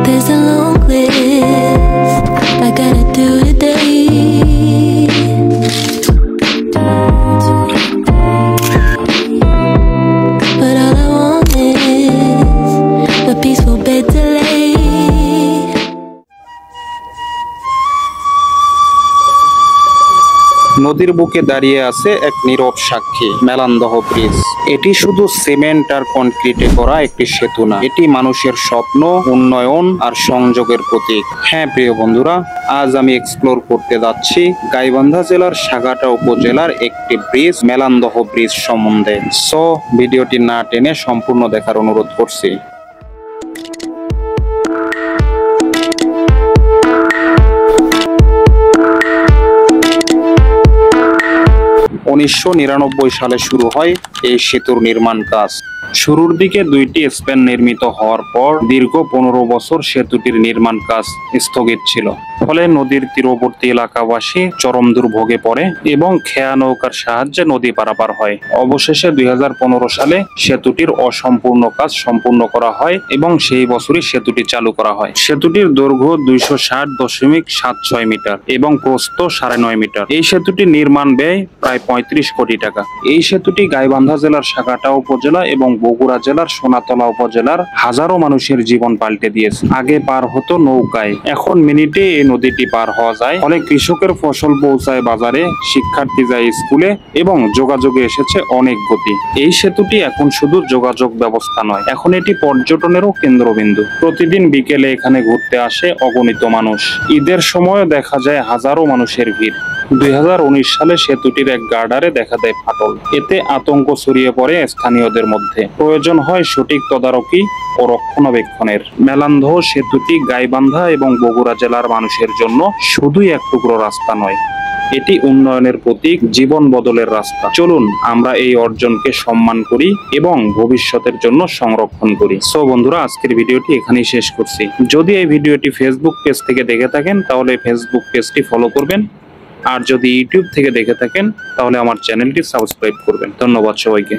There's a long list I gotta do today. But all I want is a peaceful bed to lay. নদীর বুকে দাঁড়িয়ে আছে এক নীরব সাক্ষী, মেলান্দহ ব্রিজ। এটি শুধু সিমেন্ট আর কনক্রিটে করা একটি সেতু না, এটি মানুষের স্বপ্ন, উন্নয়ন আর সংযোগের প্রতীক। হ্যাঁ প্রিয় বন্ধুরা, আজ আমি এক্সপ্লোর করতে যাচ্ছি গাইবান্ধা জেলার সাগাটা উপজেলার একটি ব্রিজ, মেলান্দহ ব্রিজ সম্বন্ধে। সো ভিডিওটি না টেনে সম্পূর্ণ দেখার অনুরোধ করছি। 1999 সালে শুরু হয় এই সেতুর নির্মাণ কাজ। শুরুর দিকে 2টি স্প্যান নির্মিত হওয়ার পর দীর্ঘ 15 বছর সেতুটির নির্মাণ কাজ স্থগিত ছিল। ফলে নদীর তীরবর্তী এলাকাবাসী চরম দুর্ভোগে পড়ে এবং খেয়া নৌকার সাহায্যে নদী পারাপার হয়। অবশেষে 2015 সালে সেতুটির অসম্পূর্ণ কাজ সম্পূর্ণ করা হয় এবং সেই বছরই সেতুটি চালু করা হয়। সেতুটির দৈর্ঘ্য 260.76 মিটার এবং প্রস্থ 9.5 মিটার। এই সেতুটির নির্মাণ ব্যয় প্রায় 35 কোটি টাকা। এই সেতুটি গাইবান্ধা জেলার সাগাটা উপজেলা এবং বগুড়া জেলার সোনাতলা উপজেলার হাজারো মানুষের জীবন পাল্টে দিয়েছে। আগে পার হতো নৌকায়, এখন মিনিটে এই নদীটি পার হওয়া যায়। ফলে কৃষকের ফসল পৌঁছায় বাজারে, শিক্ষার্থী যায় স্কুলে এবং যোগাযোগে এসেছে অনেক গতি। এই সেতুটি এখন শুধু যোগাযোগ ব্যবস্থা নয়, এখন এটি পর্যটনেরও কেন্দ্রবিন্দু। প্রতিদিন বিকেলে এখানে ঘুরতে আসে অগণিত মানুষ। ঈদের সময়ও দেখা যায় হাজারো মানুষের ভিড়। 2019 সালে সেতুটির এক গার্ডারে দেখা দেয় ফাটল। এতে আতঙ্ক ছড়িয়ে পড়ে স্থানীয়দের মধ্যে। প্রয়োজন হয় সঠিক তদারকি ও রক্ষণাবেক্ষণের। মেলান্দহ সেতুটি গাইবান্ধা এবং বগুড়া জেলার মানুষের জন্য শুধুই এক টুকরো রাস্তা নয়, এটি উন্নয়নের প্রতীক, জীবন বদলের রাস্তা। চলুন আমরা এই অর্জনকে সম্মান করি এবং ভবিষ্যতের জন্য সংরক্ষণ করি। সো বন্ধুরা, আজকের ভিডিওটি এখানেই শেষ করছি। যদি এই ভিডিওটি ফেসবুক পেজ থেকে দেখে থাকেন তাহলে ফেসবুক পেজটি ফলো করবেন, আর যদি ইউটিউব থেকে দেখে থাকেন তাহলে আমার চ্যানেলটি সাবস্ক্রাইব করবেন। ধন্যবাদ সবাইকে।